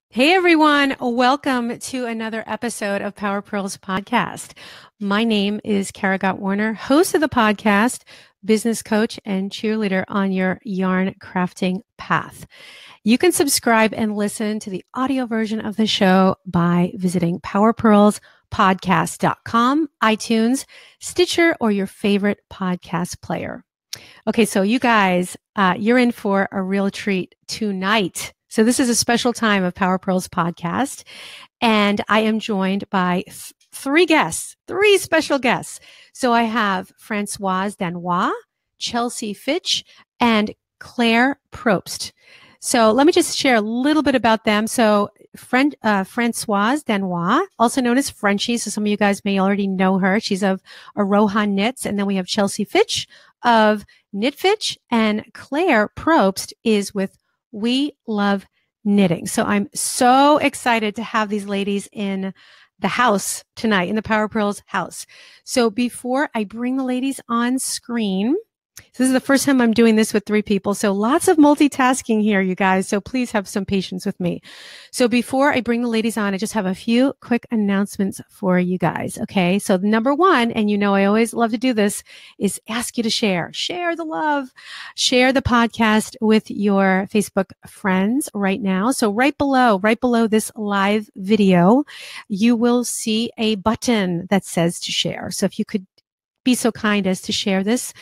Hey everyone, welcome to another episode of Power Pearls Podcast. My name is Kara Gott Warner, host of the podcast, business coach, and cheerleader on your yarn crafting path. You can subscribe and listen to the audio version of the show by visiting powerpearlspodcast.com, iTunes, Stitcher, or your favorite podcast player. Okay, so you guys, you're in for a real treat tonight. So this is a special time of Power Pearls podcast, and I am joined by three special guests. So I have Françoise Danois, Chelsea Fitch, and Claire Probst. So let me just share a little bit about them. So Françoise Danois, also known as Frenchie. So some of you guys may already know her. She's of Aroha Knits. And then we have Chelsea Fitch of Knit Fitch, and Claire Probst is with We Love Knitting. So I'm so excited to have these ladies in the house tonight, in the Power Pearls house. So before I bring the ladies on screen, so this is the first time I'm doing this with three people. So lots of multitasking here, you guys. So please have some patience with me. So before I bring the ladies on, I just have a few quick announcements for you guys. Okay. So number one, and you know, I always love to do this, is ask you to share the love, share the podcast with your Facebook friends right now. So right below this live video, you will see a button that says to share. So if you could be so kind as to share this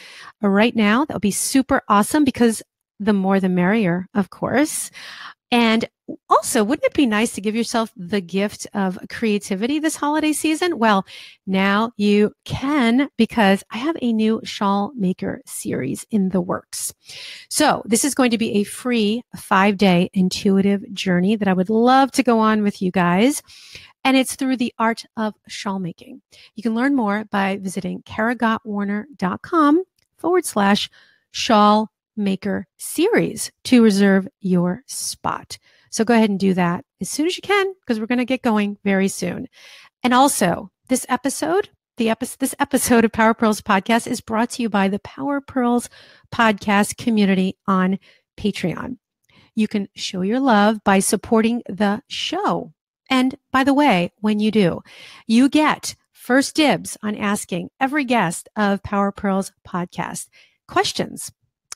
right now, that would be super awesome, because the more the merrier, of course. And also, wouldn't it be nice to give yourself the gift of creativity this holiday season? Well, now you can, because I have a new shawl maker series in the works. So this is going to be a free 5-day intuitive journey that I would love to go on with you guys. And it's through the art of shawl making. You can learn more by visiting karagottwarner.com/shawl maker series to reserve your spot. So go ahead and do that as soon as you can, because we're going to get going very soon. And also, this episode of Power Pearls Podcast is brought to you by the Power Pearls Podcast community on Patreon. You can show your love by supporting the show. And by the way, when you do, you get first dibs on asking every guest of Power Pearls Podcast questions.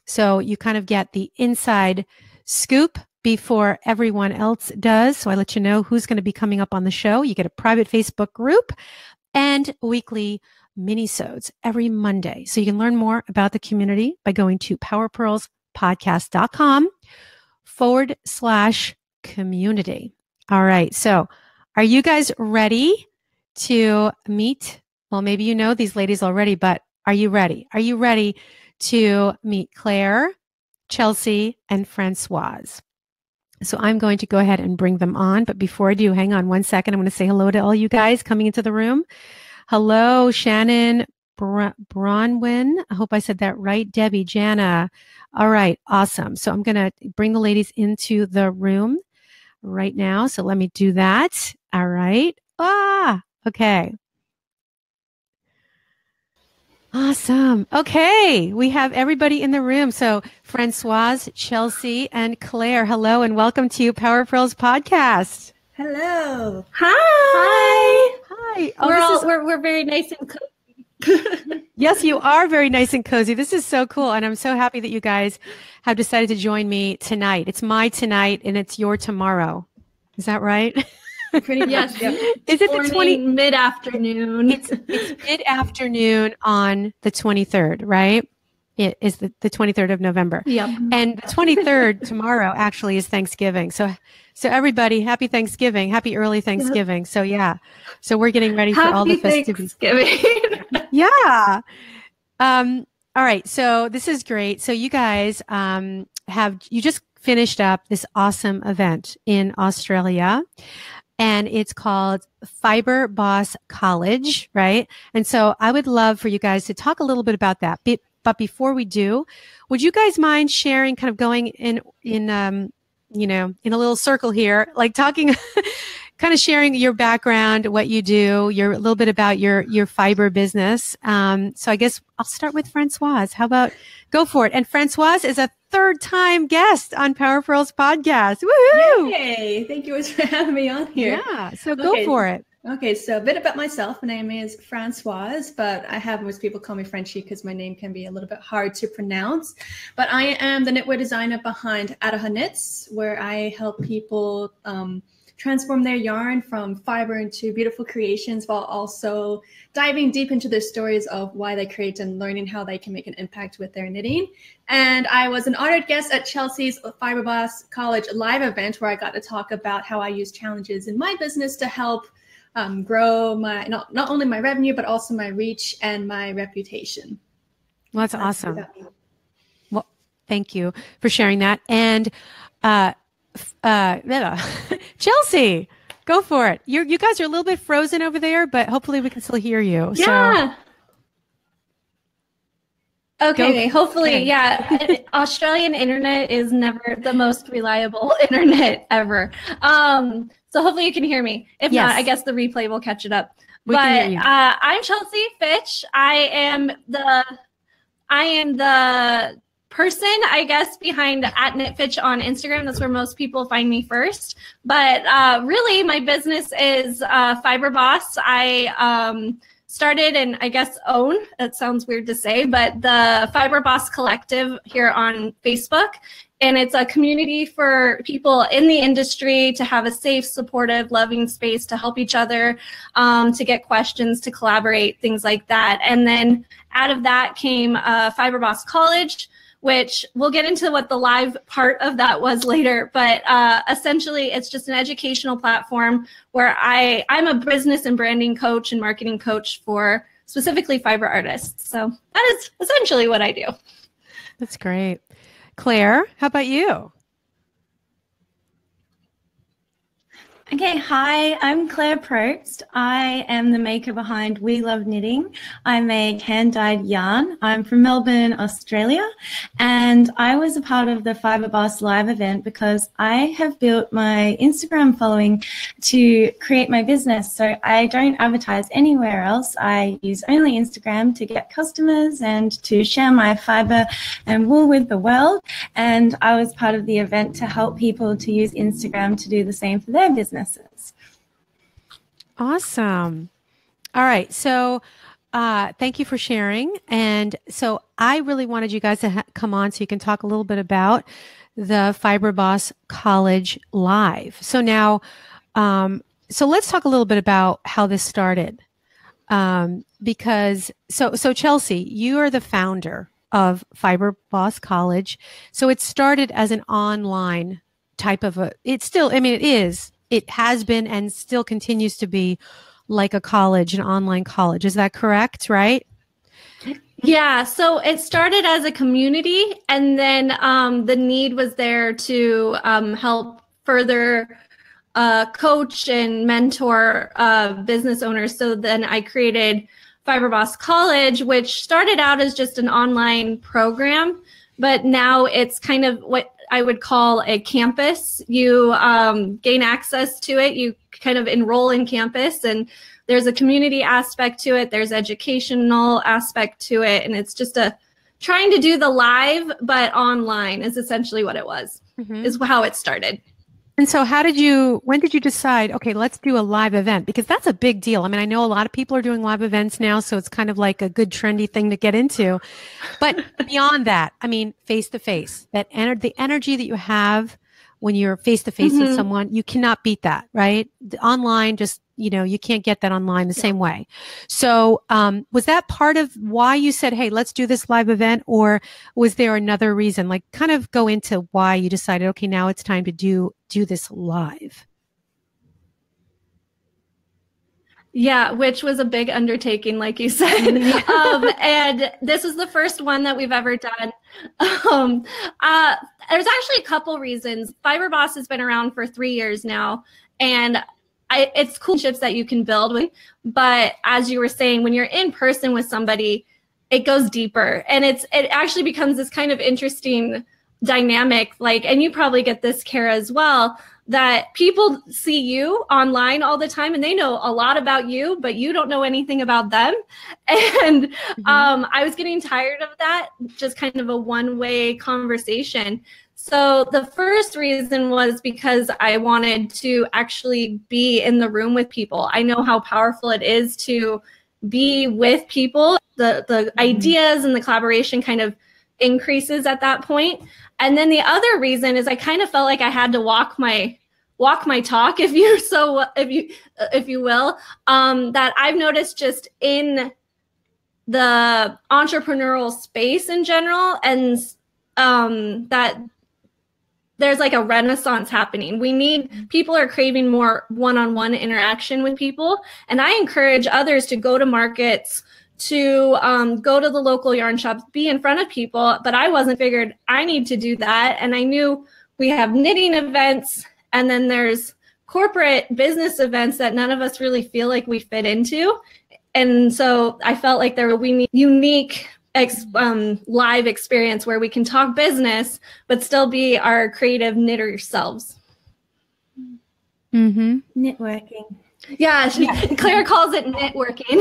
So you kind of get the inside scoop before everyone else does. So I let you know who's going to be coming up on the show. You get a private Facebook group and weekly mini-sodes every Monday. So you can learn more about the community by going to powerpearlspodcast.com/community. All right. So are you guys ready to meet? Well, maybe you know these ladies already, but are you ready? Are you ready to meet Claire, Chelsea, and Françoise? So I'm going to go ahead and bring them on. But before I do, hang on one second. I'm going to say hello to all you guys coming into the room. Hello, Shannon Bronwyn. I hope I said that right. Debbie, Jana. All right. Awesome. So I'm going to bring the ladies into the room right now. So let me do that. All right. Okay. Awesome. Okay. We have everybody in the room. So Françoise, Chelsea, and Claire, hello and welcome to Power Pearls Podcast. Hello. Hi. Hi. We're very nice and cozy. Yes, you are very nice and cozy. This is so cool. And I'm so happy that you guys have decided to join me tonight. It's my tonight and it's your tomorrow. Is that right? Pretty much. Yes. Yep. Is it the 20? Mid-afternoon. It's mid-afternoon on the 23rd, right? It is the 23rd of November. Yep. And the 23rd tomorrow actually is Thanksgiving. So everybody, happy Thanksgiving. Happy early Thanksgiving. Yep. So yeah. So we're getting ready for all the festivities. Thanksgiving. Yeah. All right. So this is great. So you guys you just finished up this awesome event in Australia. And it's called FiberBoss College, right? And so I would love for you guys to talk a little bit about that. But before we do, would you guys mind sharing, kind of going in a little circle here, like talking, kind of sharing your background, what you do, a little bit about your fiber business. So I guess I'll start with Françoise. How about go for it? And Françoise is a third time guest on Power Pearls podcast. Woohoo! Yay! Thank you for having me on here. Yeah, so go for it. Okay, so a bit about myself. My name is Francoise, but I have most people call me Frenchie because my name can be a little bit hard to pronounce. But I am the knitwear designer behind Adaha Knits, where I help people transform their yarn from fiber into beautiful creations while also diving deep into their stories of why they create and learning how they can make an impact with their knitting. And I was an honored guest at Chelsea's FiberBoss College live event where I got to talk about how I use challenges in my business to help grow my not only my revenue, but also my reach and my reputation. Well, that's awesome. Well, thank you for sharing that. And Chelsea, go for it. You guys are a little bit frozen over there, but hopefully we can still hear you. Yeah. So, okay. Hopefully, okay. Yeah. Australian internet is never the most reliable internet ever. So hopefully you can hear me. If not, I guess the replay will catch it up. I'm Chelsea Fitch. I am the person, I guess, behind @KnitFitch on Instagram. That's where most people find me first. But really, my business is FiberBoss. I started and I guess own, that sounds weird to say, but the FiberBoss Collective here on Facebook. And it's a community for people in the industry to have a safe, supportive, loving space to help each other, to get questions, to collaborate, things like that. And then out of that came FiberBoss College, which we'll get into what the live part of that was later. But essentially, it's just an educational platform where I'm a business and branding coach and marketing coach for specifically fiber artists. So that is essentially what I do. That's great. Claire, how about you? Okay, hi, I'm Claire Probst. I am the maker behind We Love Knitting. I make hand-dyed yarn. I'm from Melbourne, Australia, and I was a part of the FiberBoss live event because I have built my Instagram following to create my business. So I don't advertise anywhere else. I use only Instagram to get customers and to share my fiber and wool with the world. And I was part of the event to help people to use Instagram to do the same for their business. Awesome. All right. So thank you for sharing. And so I really wanted you guys to come on so you can talk a little bit about the FiberBoss College Live. So now, so let's talk a little bit about how this started. Because so Chelsea, you are the founder of FiberBoss College. So it started as an online type of it has been and still continues to be like a college, an online college. Is that correct, right? Yeah, so it started as a community, and then the need was there to help further coach and mentor business owners. So then I created FiberBoss College, which started out as just an online program, but now it's kind of what I would call a campus. You gain access to it. You kind of enroll in campus, and there's a community aspect to it. There's educational aspect to it. And it's just trying to do the live, but online is essentially what it was, is how it started. And so when did you decide, okay, let's do a live event? Because that's a big deal. I mean, I know a lot of people are doing live events now, so it's kind of like a good trendy thing to get into. But beyond that, I mean, face to face, the energy that you have when you're face to face with someone, you cannot beat that, right? Online, just, you can't get that online the same way. So, was that part of why you said, hey, let's do this live event? Or was there another reason? Like, kind of go into why you decided, okay, now it's time to do this live. Yeah, which was a big undertaking, like you said. And this is the first one that we've ever done. There's actually a couple reasons. FiberBoss has been around for 3 years now, and it's cool relationships that you can build with. But as you were saying, when you're in person with somebody, it goes deeper, and it actually becomes this kind of interesting dynamic. And you probably get this, Kara, as well. that people see you online all the time and they know a lot about you, but you don't know anything about them. And I was getting tired of that, just kind of a one-way conversation. So the first reason was because I wanted to actually be in the room with people. I know how powerful it is to be with people. The ideas and the collaboration kind of increases at that point. And then the other reason is I kind of felt like I had to walk my talk, if you will, that I've noticed just in the entrepreneurial space in general, and that there's like a renaissance happening. People are craving more one-on-one interaction with people. And I encourage others to go to markets, to go to the local yarn shops, be in front of people. But I figured I need to do that. And I knew we have knitting events, and then there's corporate business events that none of us really feel like we fit into. And so I felt like we need unique live experience where we can talk business, but still be our creative knitter selves. Networking. Yeah, Claire calls it knitworking.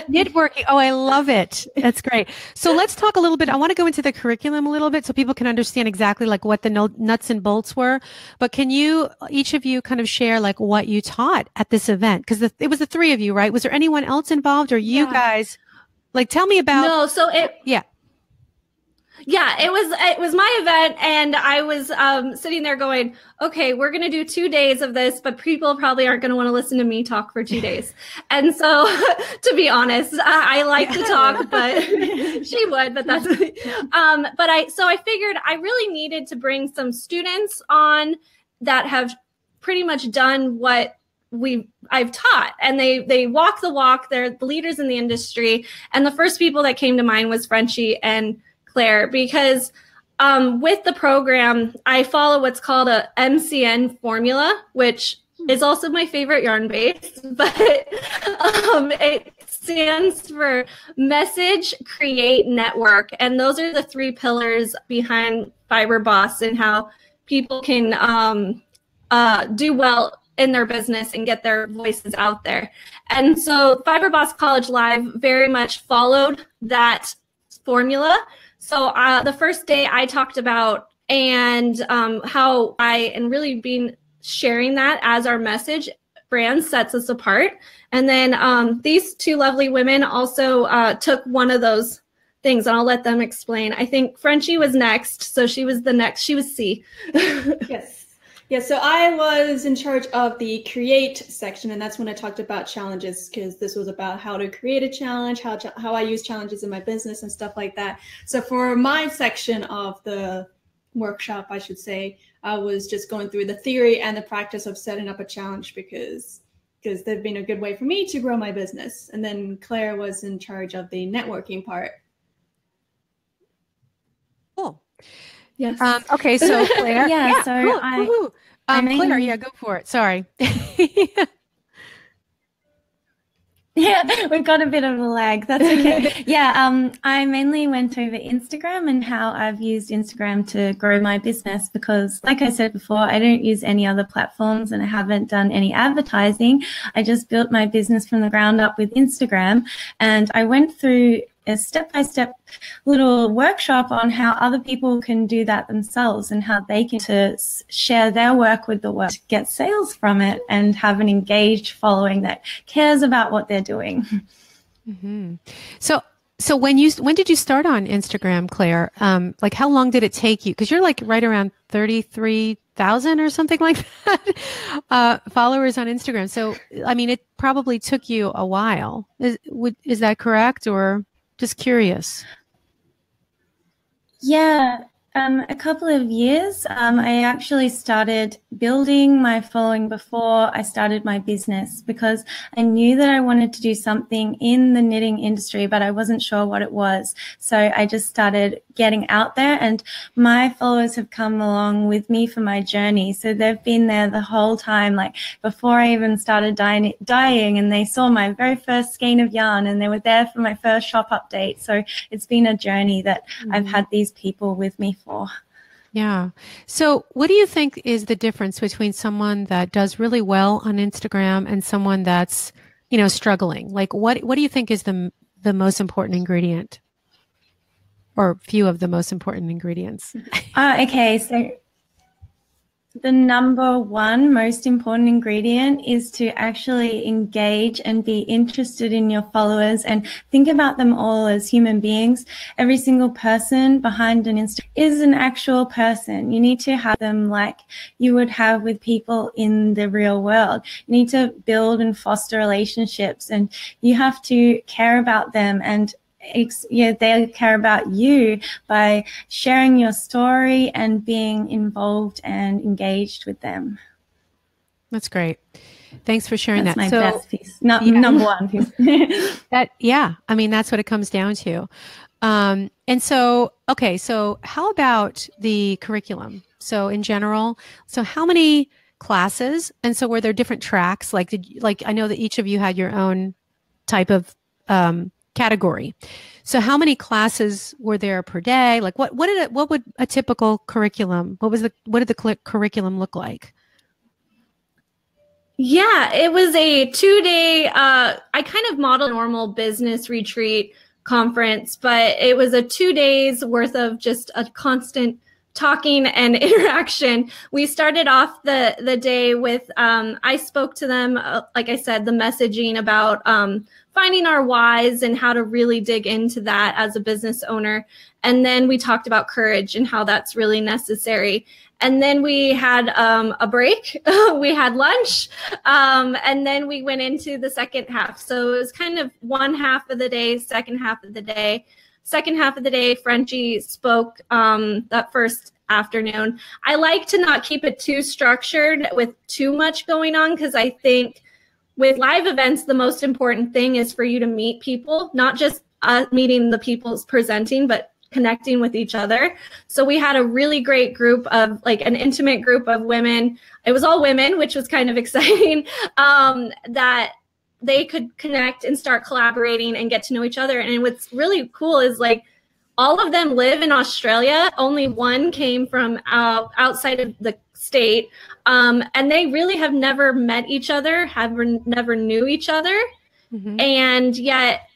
Knitworking. Oh, I love it. That's great. So let's talk a little bit. I want to go into the curriculum a little bit so people can understand exactly like what the nuts and bolts were. But can each of you kind of share like what you taught at this event? Because it was the three of you, right? Was there anyone else involved, or you guys? Like, tell me about. No, so it was my event, and I was sitting there going, okay, we're going to do 2 days of this, but people probably aren't going to want to listen to me talk for 2 days. And so, to be honest, I like to talk, but she would, but that's, so I figured I really needed to bring some students on that have pretty much done what I've taught, and they walk the walk. They're the leaders in the industry. And the first people that came to mind was Frenchie and Claire, because with the program, I follow what's called a MCN formula, which is also my favorite yarn base, but it stands for message, create, network. And those are the three pillars behind FiberBoss and how people can do well in their business and get their voices out there. And so FiberBoss College Live very much followed that formula. So the first day I talked about and how and really being sharing that as our message brand sets us apart. And then these two lovely women also took one of those things, and I'll let them explain. I think Frenchie was next. So she was C. Yes. Yeah, so I was in charge of the create section, and that's when I talked about challenges, because this was about how to create a challenge, how I use challenges in my business and stuff like that. So for my section of the workshop, I should say, I was just going through the theory and the practice of setting up a challenge because they've been a good way for me to grow my business. And then Claire was in charge of the networking part. Cool. Yes. Okay, so Claire. Cool. Claire, yeah, go for it. Sorry. Yeah, we've got a bit of a lag. That's okay. I mainly went over Instagram and how I've used Instagram to grow my business because, like I said before, I don't use any other platforms and I haven't done any advertising. I just built my business from the ground up with Instagram, and I went through a step-by-step little workshop on how other people can do that themselves and how they can share their work with the world, get sales from it, and have an engaged following that cares about what they're doing. Mm-hmm. So when did you start on Instagram, Claire? Like how long did it take you? Because you're like right around 33,000 or something like that followers on Instagram. So I mean, it probably took you a while. Is that correct, or just curious? Yeah, a couple of years. I actually started building my following before I started my business because I knew that I wanted to do something in the knitting industry, but I wasn't sure what it was. So I just started getting out there, and my followers have come along with me for my journey. So they've been there the whole time, like before I even started dyeing, and they saw my very first skein of yarn, and they were there for my first shop update. So it's been a journey that I've had these people with me for. Yeah. So what do you think is the difference between someone that does really well on Instagram and someone that's, struggling? Like what do you think is the most important ingredient or few of the most important ingredients? Okay, so the number one most important ingredient is to actually engage and be interested in your followers and think about them all as human beings. Every single person behind an Insta is an actual person. You need to have them like you would have with people in the real world. You need to build and foster relationships, and you have to care about them, and they care about you by sharing your story and being involved and engaged with them. That's great. Thanks for sharing That's that. my best piece. Number one piece. I mean, that's what it comes down to. And so, okay, so how about the curriculum? So in general, so how many classes? And so were there different tracks? Like, I know that each of you had your own type of category. So how many classes were there per day? Like what would a typical curriculum, what did the curriculum look like? Yeah, it was a 2-day, I kind of modeled a normal business retreat conference, but it was a 2 days worth of just a constant talking and interaction. We started off the day with, I spoke to them, like I said, the messaging about finding our whys and how to really dig into that as a business owner. And then we talked about courage and how that's really necessary. And then we had a break, we had lunch, and then we went into the second half. So it was kind of one half of the day, second half of the day. Second half of the day, Frenchie spoke that first afternoon. I like to not keep it too structured with too much going on, because I think with live events, the most important thing is for you to meet people, not just meeting the people presenting, but connecting with each other. So we had a really great group of, like, an intimate group of women. It was all women, which was kind of exciting, that they could connect and start collaborating and get to know each other. And what's really cool is, like, all of them live in Australia. Only one came from outside of the state. And they really have never met each other, never knew each other. Mm-hmm. And yet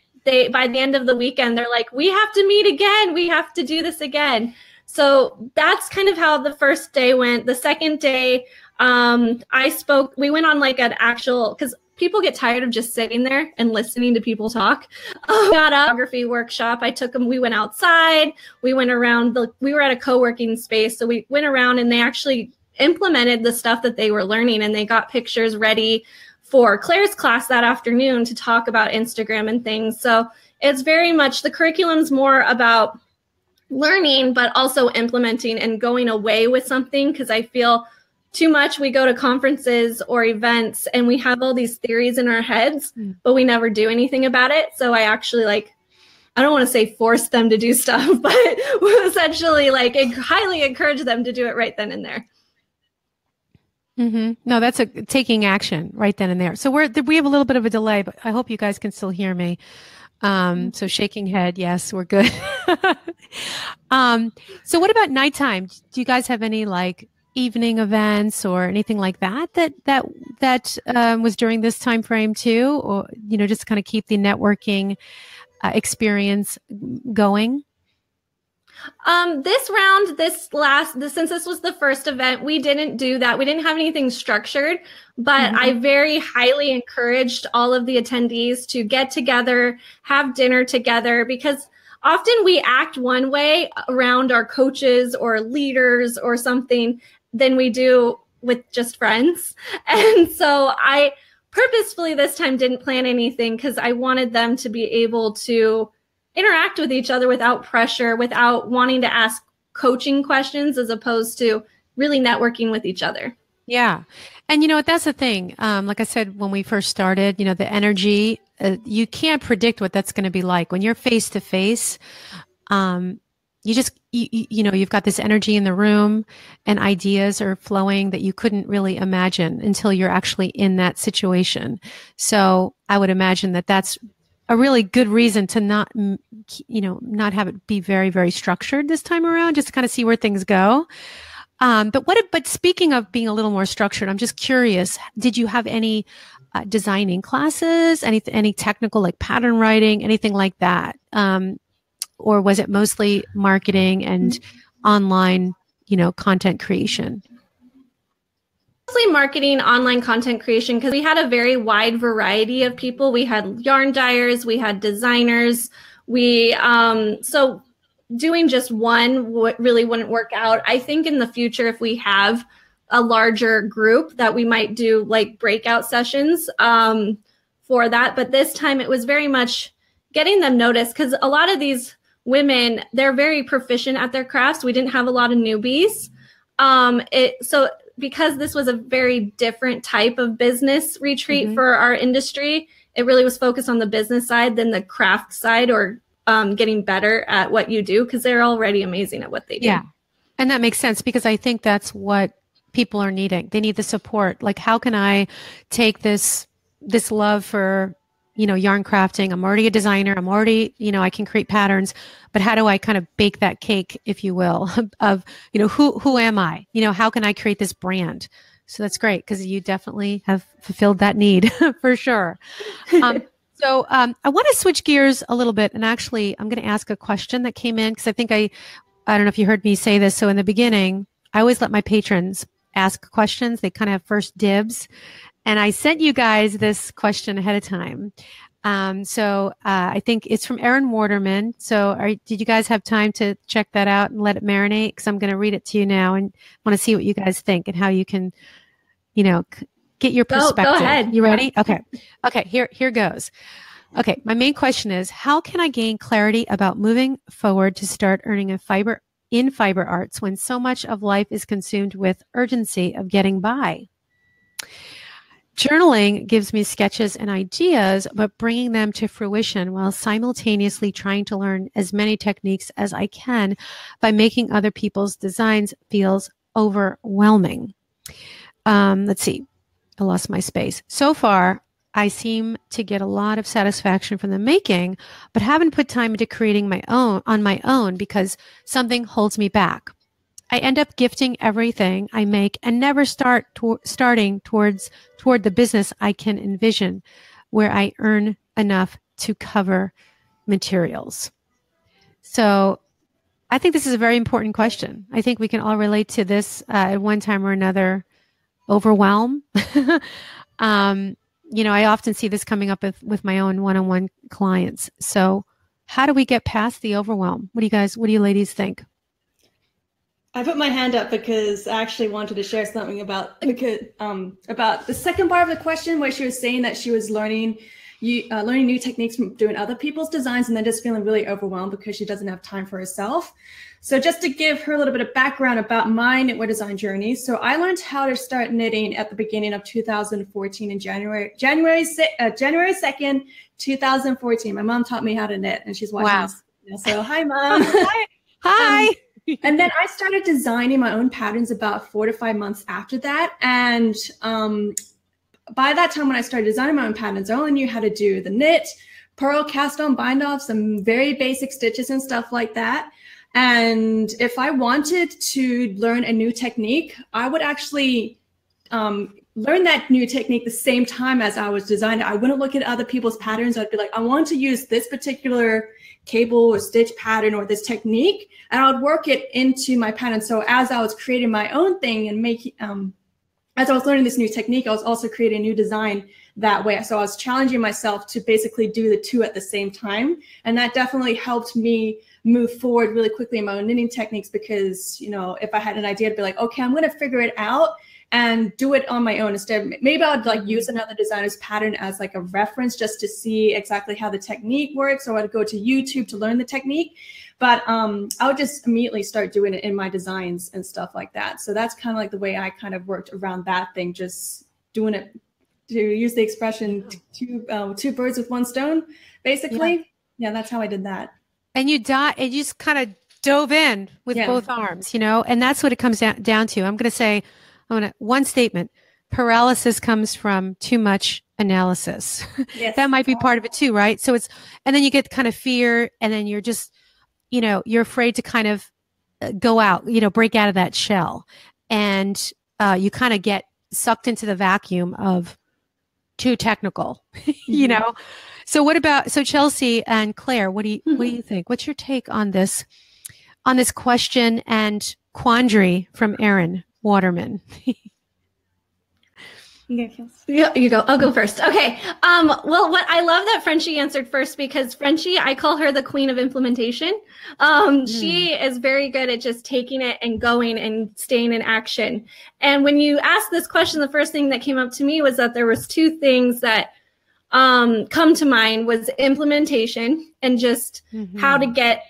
by the end of the weekend, they're like, we have to meet again. We have to do this again. So that's kind of how the first day went. The second day, we went on like an actual, because people get tired of just sitting there and listening to people talk. Got a photography workshop. I took them, we went outside, we went around, we were at a co-working space. So we went around and they actually implemented the stuff that they were learning, and they got pictures ready for Claire's class that afternoon to talk about Instagram and things. So it's very much, the curriculum's more about learning, but also implementing and going away with something, because I feel too much we go to conferences or events and we have all these theories in our heads, but we never do anything about it. So I actually, like, I don't want to say force them to do stuff, but essentially, like, highly encourage them to do it right then and there. Mm-hmm. No, that's taking action right then and there. So we have a little bit of a delay, but I hope you guys can still hear me. So shaking head. Yes, we're good. So what about nighttime? Do you guys have any like evening events or anything like that was during this time frame too, or just kind of keep the networking experience going? This round, since this was the first event, we didn't do that. We didn't have anything structured, but I very highly encouraged all of the attendees to get together, have dinner together, because often we act one way around our coaches or leaders or something than we do with just friends. And so I purposefully this time didn't plan anything, because I wanted them to be able to interact with each other without pressure, without wanting to ask coaching questions, as opposed to really networking with each other. Yeah. And that's the thing. Like I said, when we first started, the energy, you can't predict what that's going to be like when you're face to face. You've got this energy in the room and ideas are flowing that you couldn't really imagine until you're actually in that situation. So I would imagine that that's a really good reason to not, not have it be very, very structured this time around, just to kind of see where things go. But speaking of being a little more structured, I'm just curious, did you have any designing classes, any technical like pattern writing, anything like that? Or was it mostly marketing and online, content creation? Mostly marketing, online content creation, because we had a very wide variety of people. We had yarn dyers, we had designers, so doing just one really wouldn't work out. I think in the future, if we have a larger group, that we might do like breakout sessions for that. But this time it was very much getting them noticed, because a lot of these women, they're very proficient at their crafts. We didn't have a lot of newbies. So because this was a very different type of business retreat for our industry, it really was focused on the business side than the craft side, or getting better at what you do, because they're already amazing at what they do. Yeah. And that makes sense, because I think that's what people are needing. They need the support. Like, how can I take this love for, yarn crafting? I'm already a designer. I'm already, I can create patterns, but how do I kind of bake that cake, if you will, of, who am I? How can I create this brand? So that's great, because you definitely have fulfilled that need for sure. So I want to switch gears a little bit, and actually I'm going to ask a question that came in, because I think I don't know if you heard me say this. So in the beginning, I always let my patrons ask questions. They kind of have first dibs. And I sent you guys this question ahead of time. So I think it's from Erin Waterman. So did you guys have time to check that out and let it marinate? Because I'm going to read it to you now and want to see what you guys think and how you can, get your perspective. Go ahead. You ready? Okay. Here goes. Okay. My main question is, how can I gain clarity about moving forward to start earning in fiber arts when so much of life is consumed with urgency of getting by? Journaling gives me sketches and ideas, but bringing them to fruition while simultaneously trying to learn as many techniques as I can by making other people's designs feels overwhelming. Let's see. I lost my space. So far, I seem to get a lot of satisfaction from the making, but haven't put time into creating on my own because something holds me back. I end up gifting everything I make and never starting toward the business I can envision, where I earn enough to cover materials. So I think this is a very important question. I think we can all relate to this at one time or another. Overwhelm. I often see this coming up with my own one-on-one clients. So how do we get past the overwhelm? What do you ladies think? I put my hand up because I actually wanted to share something about the second part of the question, where she was saying that she was learning new techniques from doing other people's designs and then just feeling really overwhelmed because she doesn't have time for herself. So just to give her a little bit of background about my knitwear design journey. So I learned how to start knitting at the beginning of 2014 in January 2nd, 2014. My mom taught me how to knit, and she's watching this. So hi, Mom. Hi. And then I started designing my own patterns about 4 to 5 months after that. And by that time, when I started designing my own patterns, I only knew how to do the knit, purl, cast on, bind off, some very basic stitches and stuff like that. And if I wanted to learn a new technique, I would actually learn that new technique the same time as I was designing. I wouldn't look at other people's patterns. I'd be like, I want to use this particular cable or stitch pattern or this technique, and I would work it into my pattern. So as I was creating my own thing and making, as I was learning this new technique, I was also creating a new design that way. So I was challenging myself to basically do the two at the same time. And that definitely helped me move forward really quickly in my own knitting techniques, because, if I had an idea, I'd be like, okay, I'm going to figure it out and do it on my own instead. Maybe I would use another designer's pattern as a reference just to see exactly how the technique works, or I'd go to YouTube to learn the technique. But I would just immediately start doing it in my designs and stuff like that. So that's kind of the way I kind of worked around that thing, just doing it, to use the expression, two birds with one stone, basically. Yeah, that's how I did that. And you just kind of dove in with both arms, and that's what it comes down to. I'm going to say, one statement: paralysis comes from too much analysis. Yes. That might be part of it too, right? So and then you get kind of fear, and then you're just, you're afraid to kind of go out, break out of that shell. And you kind of get sucked into the vacuum of too technical, So Chelsea and Claire, what do you think? What's your take on this question and quandary from Erin Waterman? You go, Kels. Yeah, you go. I'll go first. Okay. Well, what I love that Frenchie answered first, because Frenchie, I call her the queen of implementation. She is very good at just taking it and going and staying in action. And when you asked this question, the first thing that came up to me was that there was two things that come to mind, was implementation and just how to get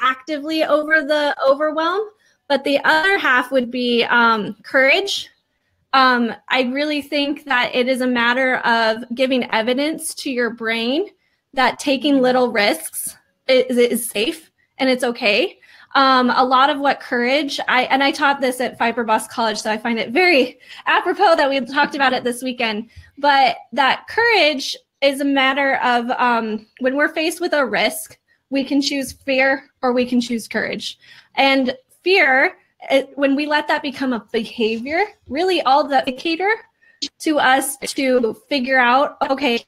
actively over the overwhelm. But the other half would be courage. I really think that it is a matter of giving evidence to your brain that taking little risks is safe and it's okay. A lot of what courage, I taught this at FiberBoss College, so I find it very apropos that we talked about it this weekend, but that courage is a matter of when we're faced with a risk, we can choose fear or we can choose courage. And fear, when we let that become a behavior, really all the indicator to us to figure out, okay,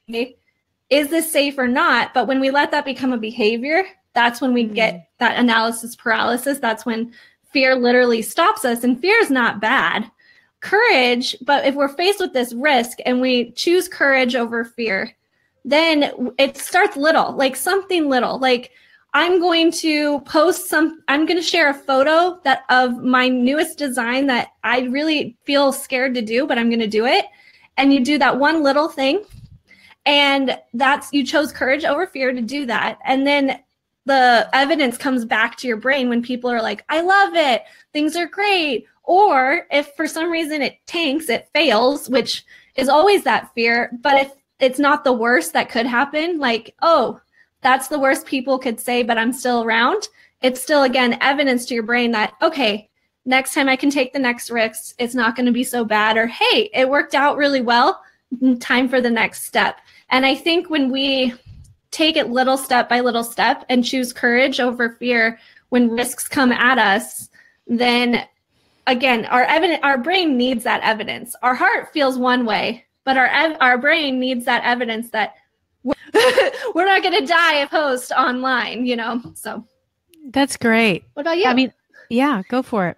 is this safe or not? But when we let that become a behavior, that's when we get that analysis paralysis. That's when fear literally stops us. And fear is not bad. Courage, but if we're faced with this risk and we choose courage over fear, then it starts little, like something little, like I'm going to I'm going to share a photo of my newest design that I really feel scared to do, but I'm going to do it. And you do that one little thing, and you chose courage over fear to do that. And then the evidence comes back to your brain when people are like, I love it, things are great. Or if for some reason it tanks, it fails, which is always that fear. But if it's not the worst that could happen, like, oh, that's the worst people could say, but I'm still around. It's still, again, evidence to your brain that, okay, next time I can take the next risk. It's not going to be so bad. Or, hey, it worked out really well. Time for the next step. And I think when we take it little step by little step and choose courage over fear when risks come at us, then, again, our brain needs that evidence. Our heart feels one way, but our brain needs that evidence that we're not going to die if post online, so. That's great. What about you? I mean, yeah, go for it,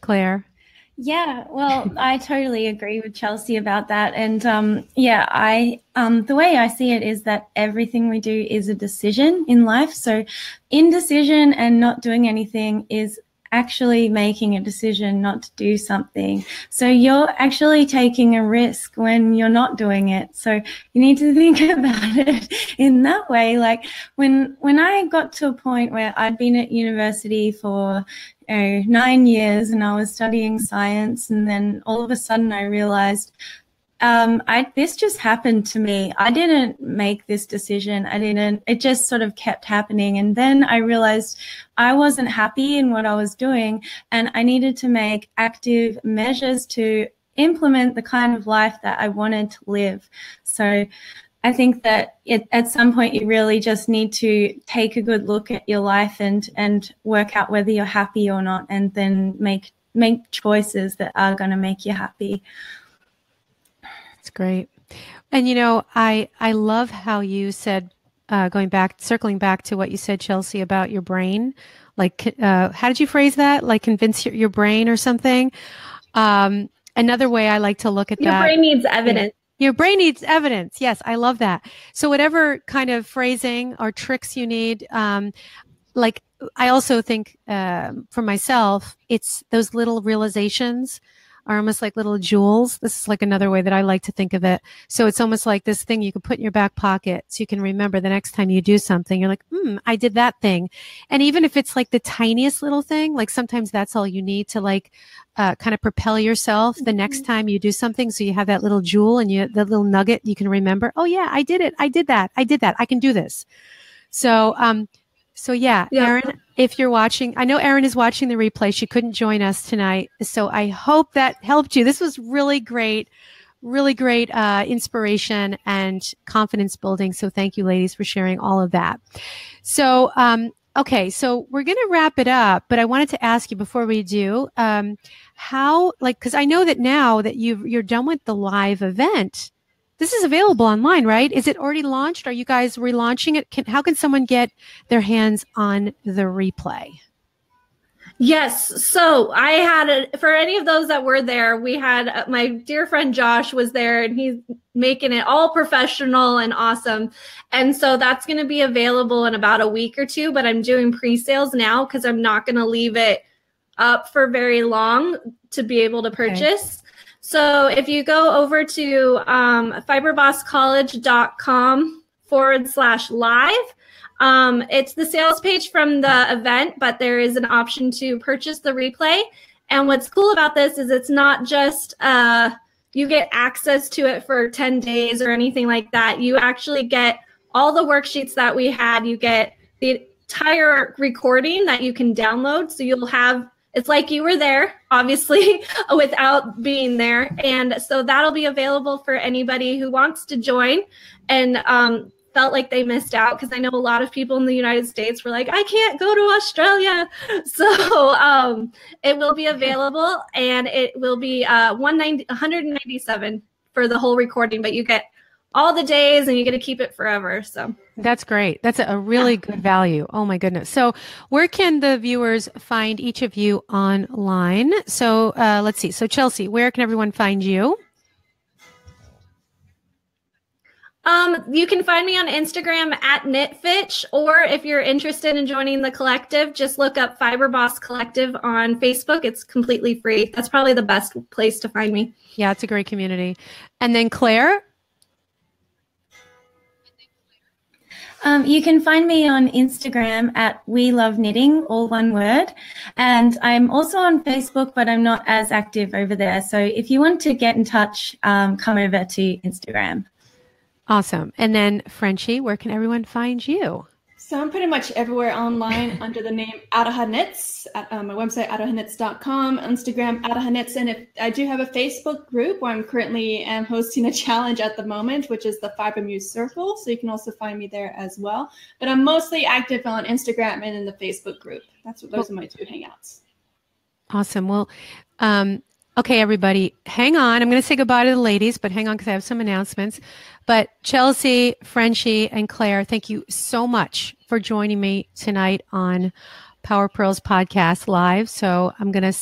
Claire. Yeah, well, I totally agree with Chelsea about that. And the way I see it is that everything we do is a decision in life. So indecision and not doing anything is actually making a decision not to do something. So you're actually taking a risk when you're not doing it. So you need to think about it in that way. Like when I got to a point where I'd been at university for 9 years and I was studying science, and then all of a sudden I realized this just happened to me. I didn't make this decision. It just sort of kept happening. And then I realized I wasn't happy in what I was doing, and I needed to make active measures to implement the kind of life that I wanted to live. So I think that at some point you really just need to take a good look at your life and work out whether you're happy or not, and then make choices that are going to make you happy. That's great. And, I love how you said, circling back to what you said, Chelsea, about your brain. Like, how did you phrase that? Like convince your brain or something? Another way I like to look at that. Your brain needs evidence. Your brain needs evidence. Yes, I love that. So whatever kind of phrasing or tricks you need, like I also think for myself, it's those little realizations are almost like little jewels. This is like another way that I like to think of it. So it's almost like this thing you can put in your back pocket so you can remember the next time you do something. You're like, I did that thing. And even if it's like the tiniest little thing, like sometimes that's all you need to like kind of propel yourself the next time you do something. So you have that little jewel and the little nugget you can remember. Oh yeah, I did it. I did that. I can do this. So So yeah, Erin, if you're watching, I know Erin is watching the replay. She couldn't join us tonight. So I hope that helped you. This was really great inspiration and confidence building. So thank you, ladies, for sharing all of that. So, okay, so we're going to wrap it up, but I wanted to ask you before we do, how, like, because I know that now that you're done with the live event, this is available online, right? Is it already launched? Are you guys relaunching it? How can someone get their hands on the replay? Yes. So I had for any of those that were there, we had my dear friend Josh was there, and he's making it all professional and awesome. And so that's going to be available in about a week or two, but I'm doing pre-sales now because I'm not going to leave it up for very long to be able to purchase. Okay. So if you go over to fiberbosscollege.com/live, it's the sales page from the event, but there is an option to purchase the replay. And what's cool about this is it's not just you get access to it for 10 days or anything like that. You actually get all the worksheets that we had. You get the entire recording that you can download. So you'll have, it's like you were there, obviously, without being there. And so that'll be available for anybody who wants to join and felt like they missed out, because I know a lot of people in the United States were like, I can't go to Australia. So it will be available, and it will be $197 for the whole recording, but you get all the days and you get to keep it forever. So that's great. That's a really good value. Oh my goodness. So where can the viewers find each of you online? So let's see. So Chelsea, where can everyone find you? You can find me on Instagram at KnitFitch, or if you're interested in joining the collective, just look up FiberBoss Collective on Facebook. It's completely free. That's probably the best place to find me. Yeah, it's a great community. And then Claire? You can find me on Instagram at We Love Knitting, all one word. And I'm also on Facebook, but I'm not as active over there. So if you want to get in touch, come over to Instagram. Awesome. And then Frenchie, where can everyone find you? So I'm pretty much everywhere online under the name Araha Knits, at my website, arahaknits.com, Instagram, Araha Knits. And if I do have a Facebook group where I'm currently hosting a challenge at the moment, which is the Fiber Muse Circle. So you can also find me there as well. But I'm mostly active on Instagram and in the Facebook group. Those are my two hangouts. Awesome. Well, okay, everybody, hang on. I'm going to say goodbye to the ladies, but hang on because I have some announcements. But Chelsea, Frenchie, and Claire, thank you so much for joining me tonight on Power Pearls Podcast Live. So I'm gonna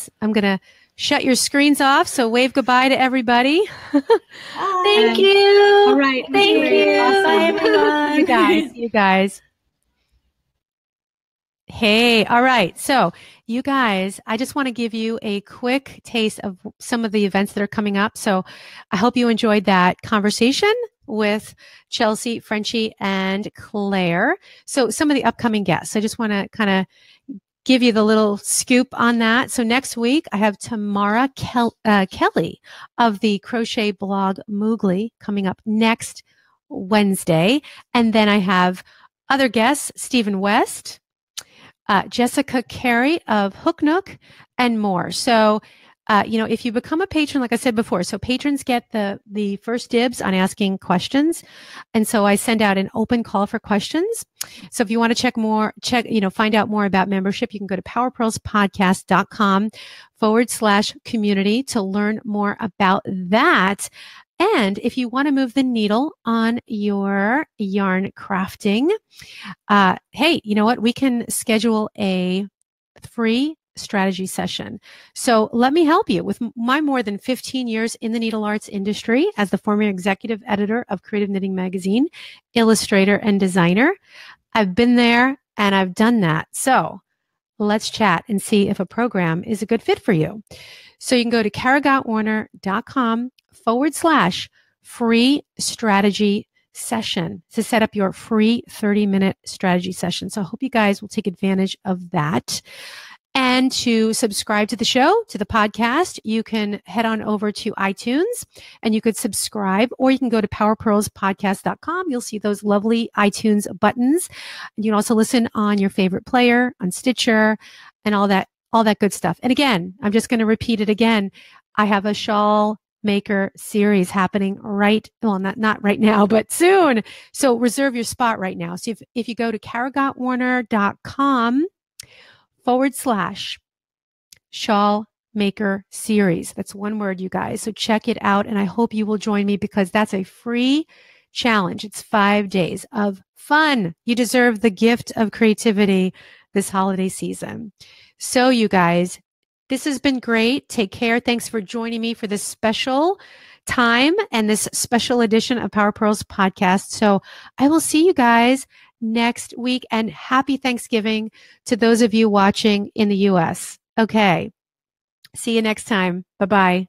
shut your screens off. So wave goodbye to everybody. Thank you. All right. Thank you. Awesome. Bye, everyone. You guys. Hey, all right. So you guys, I just want to give you a quick taste of some of the events that are coming up. So I hope you enjoyed that conversation with Chelsea, Frenchie, and Claire. So some of the upcoming guests, I just want to kind of give you the little scoop on that. So next week, I have Tamara Kelly of the crochet blog Moogly coming up next Wednesday. And then I have other guests, Stephen West, Jessica Carey of Hook Nook, and more. So, if you become a patron, like I said before, so patrons get the first dibs on asking questions. And so I send out an open call for questions. So if you want to find out more about membership, you can go to powerpearlspodcast.com/community to learn more about that. And if you want to move the needle on your yarn crafting, hey, you know what? We can schedule a free strategy session. So let me help you. With my more than 15 years in the needle arts industry as the former executive editor of Creative Knitting Magazine, illustrator, and designer, I've been there and I've done that. So let's chat and see if a program is a good fit for you. So you can go to karagottwarner.com/free strategy session to set up your free 30-minute strategy session. So I hope you guys will take advantage of that. And And to subscribe to the show, to the podcast, you can head on over to iTunes and you could subscribe, or you can go to powerpearlspodcast.com. You'll see those lovely iTunes buttons. You can also listen on your favorite player, on Stitcher, and all that good stuff. And again, I'm just going to repeat it again. I have a shawl maker series happening not right now, but soon. So reserve your spot right now. So if you go to karagottwarner.com/shawl maker series, that's one word, you guys. So check it out. And I hope you will join me, because that's a free challenge. It's 5 days of fun. You deserve the gift of creativity this holiday season. So you guys, this has been great. Take care. Thanks for joining me for this special time and this special edition of Power Pearls podcast. So I will see you guys next week, and happy Thanksgiving to those of you watching in the US. Okay. See you next time. Bye-bye.